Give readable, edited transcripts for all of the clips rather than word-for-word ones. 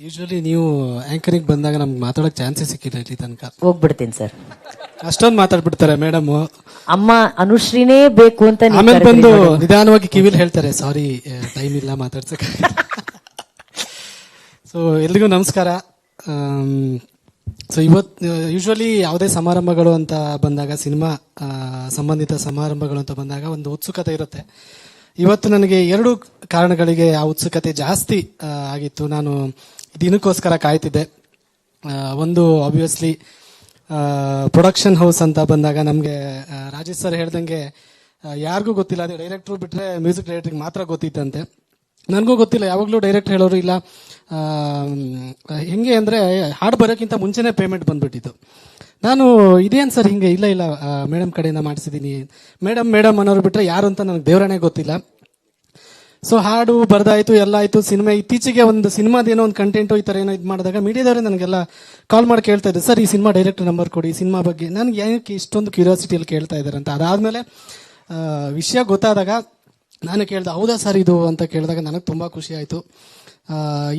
Usually ನೀವು anchoring ಬಂದಾಗ ನಮ್ಗೆ ಮಾತಾಡೋಕೆ ಚಾನ್ಸೇ ಸಿಕ್ಕಿಲ್ಲ ಇಲ್ಲಿ ತನಕ. ಹೋಗ್ಬಿಡ್ತೀನಿ ಸರ್. ಅಷ್ಟೊಂದು ಮಾತಾಡ್ಬಿಡ್ತಾರೆ ಮೇಡಮ್. ಅಮ್ಮ ಅನುಶ್ರೀನೇ ಬೇಕು ಅಂತ ನೀವು ಆಮೇಲೆ ಕರೆದ್ರಿ ಬಂದು madam. ನಿಧಾನವಾಗಿ ಕಿವಿಲ್ ಹೇಳ್ತಾರೆ, ಸಾರಿ ಟೈಮ್ ಇಲ್ಲ ಮಾತಾಡ್ಸಕ್. ಸೊ ಎಲ್ರಿಗೂ ನಮಸ್ಕಾರ. ಸೊ ಇವತ್ತು ಯೂಶುವಲಿ ಯಾವುದೇ ಸಮಾರಂಭಗಳು ಅಂತ ಬಂದಾಗ, ಸಿನಿಮಾ ಸಂಬಂಧಿತ ಸಮಾರಂಭಗಳು ಅಂತ ಬಂದಾಗ ಒಂದು ಉತ್ಸುಕತೆ ಇರುತ್ತೆ. ಇವತ್ತು ನನಗೆ 2 ಕಾರಣಗಳಿಗೆ ಆ ಉತ್ಸುಕತೆ ಜಾಸ್ತಿ ಆಗಿತ್ತು. ನಾನು ದಿನಕ್ಕೋಸ್ಕರ ಕಾಯ್ತಿದ್ದೆ. ಒಂದು ಆಬ್ವಿಯಸ್ಲಿ ಪ್ರೊಡಕ್ಷನ್ ಹೌಸ್ ಅಂತ ಬಂದಾಗ ನಮಗೆ ರಾಜೇಶ್ ಸರ್ ಹೇಳ್ದಂಗೆ ಯಾರಿಗೂ ಗೊತ್ತಿಲ್ಲ, ಅದೇ ಡೈರೆಕ್ಟ್ರು ಬಿಟ್ಟರೆ ಮ್ಯೂಸಿಕ್ ಡೈರೆಕ್ಟ್ರಿಗೆ ಮಾತ್ರ ಗೊತ್ತಿತ್ತಂತೆ. ನನಗೂ ಗೊತ್ತಿಲ್ಲ, ಯಾವಾಗಲೂ ಡೈರೆಕ್ಟ್ ಹೇಳೋರು ಇಲ್ಲ. ಹೆಂಗೆ ಅಂದರೆ ಹಾಡು ಬರೋಕ್ಕಿಂತ ಮುಂಚೆನೇ ಪೇಮೆಂಟ್ ಬಂದ್ಬಿಟ್ಟಿತ್ತು. ನಾನು ಇದೇನು ಸರ್ ಹಿಂಗೆ, ಇಲ್ಲ ಇಲ್ಲ ಮೇಡಮ್ ಕಡೆಯಿಂದ ಮಾಡಿಸಿದ್ದೀನಿ, ಮೇಡಮ್ ಅನ್ನೋರು ಬಿಟ್ಟರೆ ಯಾರು ಅಂತ ನನಗೆ ದೇವರೇ ಗೊತ್ತಿಲ್ಲ. ಸೊ ಹಾಡು ಬರ್ದಾಯ್ತು, ಎಲ್ಲ ಆಯಿತು. ಸಿನಿಮಾ ಇತ್ತೀಚೆಗೆ ಒಂದು ಸಿನಿಮಾದೇನೋ ಒಂದು ಕಂಟೆಂಟು ಈ ಥರ ಏನೋ ಇದು ಮಾಡಿದಾಗ ಮೀಡಿಯಾದವರೇ ನನಗೆಲ್ಲ ಕಾಲ್ ಮಾಡಿ ಕೇಳ್ತಾ ಇದ್ದಾರೆ, ಸರ್ ಈ ಸಿನಿಮಾ ಡೈರೆಕ್ಟರ್ ನಂಬರ್ ಕೊಡಿ, ಸಿನಿಮಾ ಬಗ್ಗೆ. ನನಗೆ ಏನಕ್ಕೆ ಇಷ್ಟೊಂದು ಕ್ಯೂರಿಯಾಸಿಟಿಯಲ್ಲಿ ಕೇಳ್ತಾ ಇದ್ದಾರೆ ಅಂತ. ಅದಾದಮೇಲೆ ವಿಷಯ ಗೊತ್ತಾದಾಗ ನಾನು ಕೇಳ್ದೆ, ಹೌದಾ ಸರ್ ಇದು ಅಂತ ಕೇಳಿದಾಗ ನನಗೆ ತುಂಬ ಖುಷಿ ಆಯಿತು.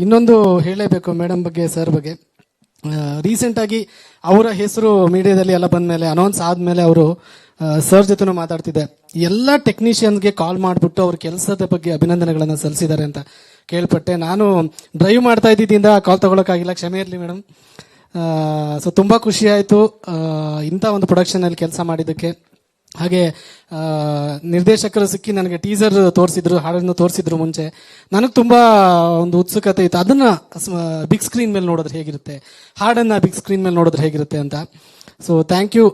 ಇನ್ನೊಂದು ಹೇಳಲೇಬೇಕು ಮೇಡಮ್ ಬಗ್ಗೆ, ಸರ್ ಬಗ್ಗೆ. ರೀಸೆಂಟಾಗಿ ಅವರ ಹೆಸರು ಮೀಡಿಯಾದಲ್ಲಿ ಎಲ್ಲ ಬಂದಮೇಲೆ, ಅನೌನ್ಸ್ ಆದಮೇಲೆ ಅವರು ಸರ್ ಜೊತೆನೂ ಮಾತಾಡ್ತಿದ್ದೆ. ಎಲ್ಲ ಟೆಕ್ನಿಷಿಯನ್ಸ್ಗೆ ಕಾಲ್ ಮಾಡಿಬಿಟ್ಟು ಅವ್ರ ಕೆಲಸದ ಬಗ್ಗೆ ಅಭಿನಂದನೆಗಳನ್ನು ಸಲ್ಲಿಸಿದ್ದಾರೆ ಅಂತ ಕೇಳ್ಪಟ್ಟೆ. ನಾನು ಡ್ರೈವ್ ಮಾಡ್ತಾ ಇದ್ದಿದ್ದರಿಂದ ಕಾಲ್ ತಗೊಳಕ್ಕಾಗಿಲ್ಲ, ಕ್ಷಮೆ ಇರಲಿ ಮೇಡಮ್. ಸೊ ತುಂಬ ಖುಷಿ ಆಯಿತು ಇಂಥ ಒಂದು ಪ್ರೊಡಕ್ಷನಲ್ಲಿ ಕೆಲಸ ಮಾಡಿದ್ದಕ್ಕೆ. ಹಾಗೆ ನಿರ್ದೇಶಕರು ಸಿಕ್ಕಿ ನನಗೆ ಟೀಸರ್ ತೋರಿಸಿದ್ರು, ಹಾಡನ್ನು ತೋರಿಸಿದ್ರು ಮುಂಚೆ. ನನಗೆ ತುಂಬ ಒಂದು ಉತ್ಸುಕತೆ ಇತ್ತು, ಅದನ್ನು ಬಿಗ್ ಸ್ಕ್ರೀನ್ ಮೇಲೆ ನೋಡಿದ್ರೆ ಹೇಗಿರುತ್ತೆ, ಹಾಡನ್ನು ಬಿಗ್ ಸ್ಕ್ರೀನ್ ಮೇಲೆ ನೋಡಿದ್ರೆ ಹೇಗಿರುತ್ತೆ ಅಂತ. So thank you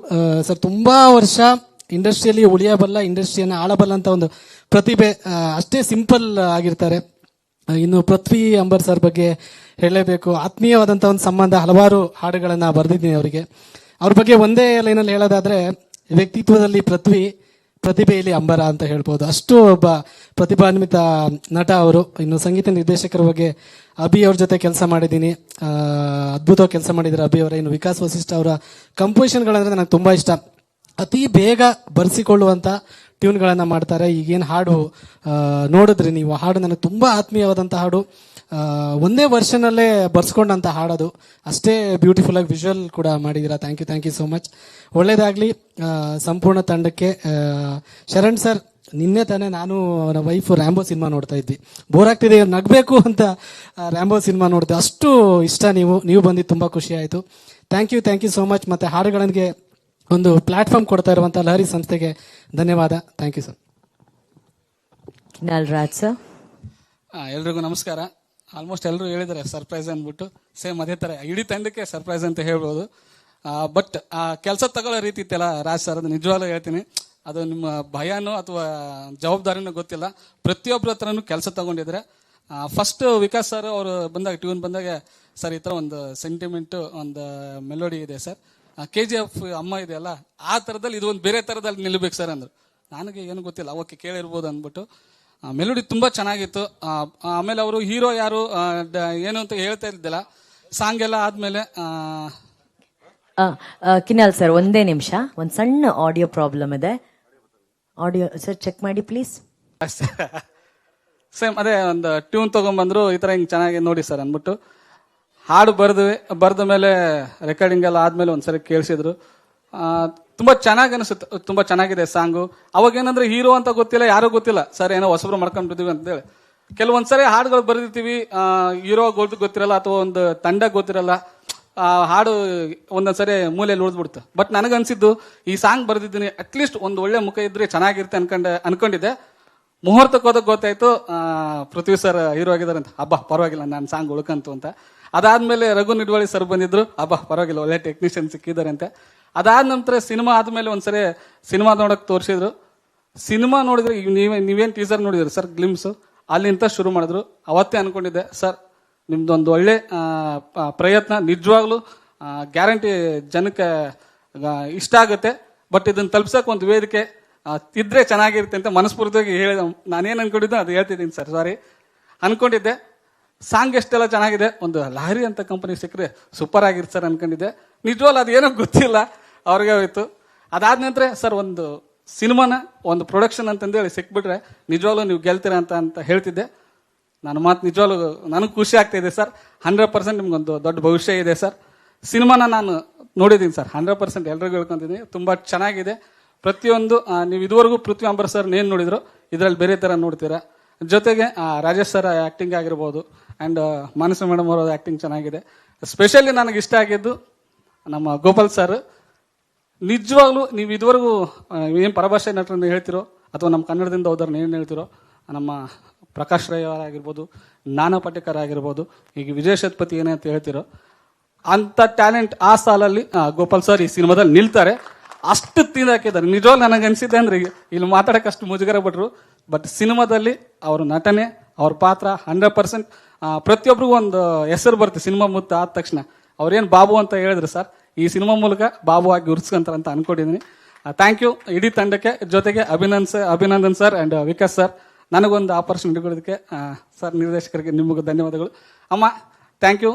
sir. ತುಂಬ ವರ್ಷ ಇಂಡಸ್ಟ್ರಿಯಲ್ಲಿ ಉಳಿಯಬಲ್ಲ, ಇಂಡಸ್ಟ್ರಿಯನ್ನು ಆಳಬಲ್ಲ ಅಂತ ಒಂದು ಪ್ರತಿಭೆ, ಅಷ್ಟೇ ಸಿಂಪಲ್ ಆಗಿರ್ತಾರೆ. ಇನ್ನು ಪೃಥ್ವಿ ಅಂಬರ್ ಸರ್ ಬಗ್ಗೆ ಹೇಳಲೇಬೇಕು. ಆತ್ಮೀಯವಾದಂಥ ಒಂದು ಸಂಬಂಧ, ಹಲವಾರು ಹಾಡುಗಳನ್ನು ಬರೆದಿದ್ದೀನಿ ಅವರಿಗೆ. ಅವ್ರ ಬಗ್ಗೆ ಒಂದೇ ಲೈನಲ್ಲಿ ಹೇಳೋದಾದರೆ, ವ್ಯಕ್ತಿತ್ವದಲ್ಲಿ ಪೃಥ್ವಿ, ಪ್ರತಿಭೆಯಲ್ಲಿ ಅಂಬರ ಅಂತ ಹೇಳ್ಬೋದು. ಅಷ್ಟು ಒಬ್ಬ ಪ್ರತಿಭಾನ್ವಿತ ನಟ ಅವರು. ಇನ್ನು ಸಂಗೀತ ನಿರ್ದೇಶಕರ ಬಗ್ಗೆ ಅಭಿ ಅವ್ರ ಜೊತೆ ಕೆಲಸ ಮಾಡಿದ್ದೀನಿ, ಅದ್ಭುತವಾಗಿ ಕೆಲಸ ಮಾಡಿದ್ದಾರೆ ಅಭಿ ಅವರ. ಇನ್ನು ವಿಕಾಸ್ ವಸಿಷ್ಠ ಅವರ ಕಂಪೋಸಿಷನ್ಗಳಂದ್ರೆ ನನಗೆ ತುಂಬ ಇಷ್ಟ. ಅತಿ ಬೇಗ ಬರೆಸಿಕೊಳ್ಳುವಂಥ ಟ್ಯೂನ್ಗಳನ್ನು ಮಾಡ್ತಾರೆ. ಈಗೇನು ಹಾಡು ನೋಡಿದ್ರಿ ನೀವು, ಹಾಡು ನನಗೆ ತುಂಬ ಆತ್ಮೀಯವಾದಂಥ ಹಾಡು. ಒಂದೇ ವರ್ಷನಲ್ಲೇ ಬರ್ಸ್ಕೊಂಡಂತ ಹಾಡೋದು, ಅಷ್ಟೇ ಬ್ಯೂಟಿಫುಲ್ ಆಗಿ ವಿಜುವಲ್ ಕೂಡ ಮಾಡಿದ್ದೀರಾ. Thank you so much. ಒಳ್ಳೇದಾಗಲಿ ಸಂಪೂರ್ಣ ತಂಡಕ್ಕೆ. ಶರಣ್ ಸರ್, ನಿನ್ನೆ ತಾನೇ ನಾನು ನನ್ನ ವೈಫ್ ರ್ಯಾಂಬೋ ಸಿನಿಮಾ ನೋಡ್ತಾ ಇದ್ವಿ. ಬೋರ್ ಆಗ್ತಿದೆ, ನಗಬೇಕು ಅಂತ ರ್ಯಾಂಬೋ ಸಿನಿಮಾ ನೋಡಿದೆ. ಅಷ್ಟು ಇಷ್ಟ ನೀವು ಬಂದಿದ್ದು ತುಂಬ ಖುಷಿ ಆಯಿತು. Thank you so much. ಮತ್ತು ಹಾಡುಗಳಿಗೆ ಒಂದು ಪ್ಲಾಟ್ಫಾರ್ಮ್ ಕೊಡ್ತಾ ಇರುವಂಥ ಲಹರಿ ಸಂಸ್ಥೆಗೆ ಧನ್ಯವಾದ. Thank you sir. Raj sir. ಎಲ್ರಿಗೂ ನಮಸ್ಕಾರ. ಆಲ್ಮೋಸ್ಟ್ ಎಲ್ಲರೂ ಹೇಳಿದ್ದಾರೆ ಸರ್ಪ್ರೈಸ್ ಅಂದ್ಬಿಟ್ಟು, ಸೇಮ್ ಅದೇ ಥರ ಇಡೀ ತಂಡಕ್ಕೆ ಸರ್ಪ್ರೈಸ್ ಅಂತ ಹೇಳ್ಬೋದು. ಬಟ್ ಕೆಲಸ ತಗೊಳ್ಳೋ ರೀತಿ ಇತ್ತಲ್ಲ ರಾಜ್ ಸರ್, ಅದು ನಿಜವಾಗ್ಲೂ ಹೇಳ್ತೀನಿ, ಅದು ನಿಮ್ಮ ಭಯನೋ ಅಥವಾ ಜವಾಬ್ದಾರಿನೋ ಗೊತ್ತಿಲ್ಲ. ಪ್ರತಿಯೊಬ್ಬರ ಹತ್ರನೂ ಕೆಲಸ ತಗೊಂಡಿದ್ರೆ. ಫಸ್ಟ್ ವಿಕಾಸ್ ಸರ್ ಅವರು ಬಂದಾಗ, ಟ್ಯೂನ್ ಬಂದಾಗ, ಸರ್ ಈ ಥರ ಒಂದು ಸೆಂಟಿಮೆಂಟು, ಒಂದು ಮೆಲೋಡಿ ಇದೆ ಸರ್, KGF ಅಮ್ಮ ಇದೆಯಲ್ಲ ಆ ಥರದಲ್ಲಿ ಇದು ಒಂದು ಬೇರೆ ಥರದಲ್ಲಿ ನಿಲ್ಲಬೇಕು ಸರ್ ಅಂದರು. ನನಗೆ ಏನು ಗೊತ್ತಿಲ್ಲ, ಓಕೆ ಕೇಳಿರ್ಬೋದು ಅಂದ್ಬಿಟ್ಟು. ಮೆಲೋಡಿ ತುಂಬ ಚೆನ್ನಾಗಿತ್ತು. ಆಮೇಲೆ ಅವರು ಹೀರೋ ಯಾರು ಏನು ಅಂತ ಹೇಳ್ತಾ ಇದ್ದಿಲ್ಲ. ಸಾಂಗ್ ಎಲ್ಲ ಆದ್ಮೇಲೆ ಕಿನಾಲ್ ಸರ್, ಒಂದೇ ನಿಮಿಷ, ಒಂದು ಸಣ್ಣ ಆಡಿಯೋ ಪ್ರಾಬ್ಲಮ್ ಇದೆ. ಆಡಿಯೋ ಸರ್ ಚೆಕ್ ಮಾಡಿ ಪ್ಲೀಸ್. ಸೇಮ್ ಅದೇ ಒಂದು ಟ್ಯೂನ್ ತಗೊಂಡ್ಬಂದ್ರು, ಈ ಥರ ಹಿಂಗೆ ಚೆನ್ನಾಗಿ ನೋಡಿ ಸರ್ ಅಂದ್ಬಿಟ್ಟು ಹಾಡು ಬರೆದ ಮೇಲೆ ರೆಕಾರ್ಡಿಂಗ್ ಎಲ್ಲ ಆದ್ಮೇಲೆ ಒಂದ್ಸರಿ ಕೇಳಿಸಿದ್ರು. ತುಂಬ ಚೆನ್ನಾಗಿ ಅನಿಸುತ್ತೆ, ತುಂಬ ಚೆನ್ನಾಗಿದೆ ಸಾಂಗು. ಅವಾಗೇನಂದ್ರೆ ಹೀರೋ ಅಂತ ಗೊತ್ತಿಲ್ಲ, ಯಾರೂ ಗೊತ್ತಿಲ್ಲ, ಸರ್ ಏನೋ ಹೊಸಬ್ರು ಮಾಡ್ಕೊಂಡ್ಬಿಡ್ತೀವಿ ಅಂತೇಳಿ. ಕೆಲವೊಂದ್ಸರಿ ಹಾಡುಗಳು ಬರೆದಿರ್ತೀವಿ, ಹೀರೋ ಗೊತ್ತಿರಲ್ಲ ಅಥವಾ ಒಂದು ತಂಡ ಗೊತ್ತಿರಲ್ಲ, ಹಾಡು ಒಂದೊಂದ್ಸರಿ ಮೂಲೆಯಲ್ಲಿ ಉಳಿದ್ಬಿಡುತ್ತೆ. ಬಟ್ ನನಗನ್ಸಿದ್ದು, ಈ ಸಾಂಗ್ ಬರೆದಿದ್ದೀನಿ, ಅಟ್ಲೀಸ್ಟ್ ಒಂದು ಒಳ್ಳೆ ಮುಖ ಇದ್ರೆ ಚೆನ್ನಾಗಿರುತ್ತೆ ಅನ್ಕೊಂಡಿದ್ದೆ. ಮುಹೂರ್ತಕ್ಕೆ ಹೋದಾಗ ಗೊತ್ತಾಯ್ತು ಪೃಥ್ವಿ ಸರ್ ಹೀರೋ ಆಗಿದ್ದಾರೆ ಅಂತ. ಹಬ್ಬ ಪರವಾಗಿಲ್ಲ, ನಾನು ಸಾಂಗ್ ಉಳ್ಕಂತು ಅಂತ. ಅದಾದ್ಮೇಲೆ ರಘು ನಿಡ್ವಾಳಿ ಸರ್ ಬಂದಿದ್ರು, ಹಬ್ಬ ಪರವಾಗಿಲ್ಲ, ಒಳ್ಳೆ ಟೆಕ್ನಿಷಿಯನ್ ಸಿಕ್ಕಿದ್ದಾರೆ ಅಂತ. ಅದಾದ ನಂತರ ಸಿನಿಮಾ ಆದ್ಮೇಲೆ ಒಂದ್ಸರಿ ಸಿನಿಮಾ ನೋಡಕ್ ತೋರಿಸಿದ್ರು. ಸಿನಿಮಾ ನೋಡಿದ್ರೆ ನೀವೇನ್ ಟೀಸರ್ ನೋಡಿದ್ರಿ ಸರ್, ಗ್ಲಿಮ್ಸ್, ಅಲ್ಲಿಂದ ಶುರು ಮಾಡಿದ್ರು. ಅವತ್ತೇ ಅನ್ಕೊಂಡಿದ್ದೆ, ಸರ್ ನಿಮ್ದೊಂದು ಒಳ್ಳೆ ಪ್ರಯತ್ನ, ನಿಜವಾಗ್ಲೂ ಗ್ಯಾರಂಟಿ ಜನಕ್ಕೆ ಇಷ್ಟ ಆಗುತ್ತೆ. ಬಟ್ ಇದನ್ನ ತಲುಪ್ಸಕ್ ಒಂದು ವೇದಿಕೆ ಇದ್ರೆ ಚೆನ್ನಾಗಿರುತ್ತೆ ಅಂತ ಮನಸ್ಫೂರ್ತಿಯಾಗಿ ಹೇಳಿದ. ನಾನೇನು ಅನ್ಕೊಂಡಿದ್ದೆ ಅದು ಹೇಳ್ತಿದ್ದೀನಿ ಸರ್, ಸಾರಿ. ಅನ್ಕೊಂಡಿದ್ದೆ ಸಾಂಗ್ ಎಷ್ಟೆಲ್ಲ ಚೆನ್ನಾಗಿದೆ, ಒಂದು ಲಹರಿ ಅಂತ ಕಂಪನಿ ಸಿಕ್ಕರೆ ಸೂಪರ್ ಆಗಿರುತ್ತೆ ಸರ್ ಅನ್ಕೊಂಡಿದ್ದೆ. ನಿಜವಾಗ್ಲೂ ಅದು ಏನೋ ಗೊತ್ತಿಲ್ಲ, ಅವ್ರಿಗೆ ಹೋಯ್ತು. ಅದಾದ ನಂತರ ಸರ್ ಒಂದು ಸಿನಿಮಾನ ಒಂದು ಪ್ರೊಡಕ್ಷನ್ ಅಂತಂದೇಳಿ ಸಿಕ್ಬಿಟ್ರೆ ನಿಜವಾಗ್ಲೂ ನೀವು ಗೆಲ್ತೀರಾ ಅಂತ ಹೇಳ್ತಿದ್ದೆ. ನನ್ನ ಮಾತು ನಿಜವಾಗ್ಲೂ ನನಗೆ ಖುಷಿ ಆಗ್ತಾ ಇದೆ ಸರ್. 100% ನಿಮ್ಗೊಂದು ದೊಡ್ಡ ಭವಿಷ್ಯ ಇದೆ ಸರ್. ಸಿನಿಮಾನ ನಾನು ನೋಡಿದ್ದೀನಿ ಸರ್, 100% ಎಲ್ರಿಗೂ ಹೇಳ್ಕೊಂತೀನಿ, ತುಂಬಾ ಚೆನ್ನಾಗಿದೆ. ಪ್ರತಿಯೊಂದು ನೀವು ಇದುವರೆಗೂ ಪೃಥ್ವಿ ಅಂಬರ್ ಸರ್ ಏನ್ ನೋಡಿದ್ರು ಇದರಲ್ಲಿ ಬೇರೆ ತರ ನೋಡ್ತೀರಾ. ಜೊತೆಗೆ ರಾಜೇಶ್ ಸರ್ ಆಕ್ಟಿಂಗ್ ಆಗಿರ್ಬೋದು ಅಂಡ್ ಮಾನಸ ಮೇಡಮ್ ಅವರ ಆಕ್ಟಿಂಗ್ ಚೆನ್ನಾಗಿದೆ. ಸ್ಪೆಷಲಿ ನನಗೆ ಇಷ್ಟ ಆಗಿದ್ದು ನಮ್ಮ ಗೋಪಾಲ್ ಸರ್. ನಿಜವಾಗ್ಲೂ ನೀವು ಇದುವರೆಗೂ ಏನು ಪರಭಾಷೆ ನಟರನ್ನು ಹೇಳ್ತಿರೋ ಅಥವಾ ನಮ್ಮ ಕನ್ನಡದಿಂದ ಹೋದವ್ರನ್ನ ಏನು ಹೇಳ್ತಿರೋ, ನಮ್ಮ ಪ್ರಕಾಶ್ ರೈ ಅವರಾಗಿರ್ಬೋದು, ನಾನಾ ಪಾಟೇಕರ್ ಆಗಿರ್ಬೋದು, ಈಗ ವಿಜಯ್ ಸೇತುಪತಿ ಏನೇ ಅಂತ ಹೇಳ್ತಿರೋ ಅಂತ ಟ್ಯಾಲೆಂಟ್ ಆ ಸಾಲಲ್ಲಿ ಗೋಪಾಲ್ ಸರ್ ಈ ಸಿನಿಮಾದಲ್ಲಿ ನಿಲ್ತಾರೆ. ಅಷ್ಟು ತಿಂದಾಕಿದ್ದಾರೆ. ನಿಜವಾಗ್ಲೂ ನನಗೆ ಅನ್ಸಿದೆ ಅಂದ್ರೆ ಇಲ್ಲಿ ಮಾತಾಡಕ್ಕೆ ಅಷ್ಟು ಮುಜುಗರ ಪಟ್ರು. ಬಟ್ ಸಿನಿಮಾದಲ್ಲಿ ಅವ್ರ ನಟನೆ, ಅವ್ರ ಪಾತ್ರ 100% ಪ್ರತಿಯೊಬ್ಬರಿಗೂ ಒಂದು ಹೆಸರು ಬರುತ್ತೆ ಸಿನಿಮಾ ಮುತ್ತ ಆದ ತಕ್ಷಣ. ಅವ್ರೇನು ಬಾಬು ಅಂತ ಹೇಳಿದ್ರು ಸರ್, ಈ ಸಿನಿಮಾ ಮೂಲಕ ಬಾಬು ಆಗಿ ಗುರುತಿಸ್ಕೊಂತಾರೆ ಅಂತ ಅನ್ಕೊಂಡಿದ್ದೀನಿ. ಥ್ಯಾಂಕ್ ಯು ಇಡೀ ತಂಡಕ್ಕೆ. ಜೊತೆಗೆ Abhinandan sir and Vikas sir ನನಗೊಂದು ಆಪರ್ಚುನಿಟಿ ಕೊಡೋದಕ್ಕೆ ಸರ್, ನಿರ್ದೇಶಕರಿಗೆ ನಿಮಗೂ ಧನ್ಯವಾದಗಳು. ಅಮ್ಮ ಥ್ಯಾಂಕ್ ಯು.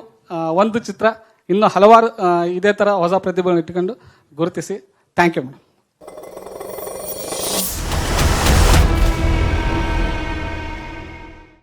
ಒಂದು ಚಿತ್ರ ಇನ್ನು ಹಲವಾರು ಇದೇ ತರ ಹೊಸ ಪ್ರತಿಭೆಗಳನ್ನು ಇಟ್ಟುಕೊಂಡು ಗುರುತಿಸಿ. Thank you madam.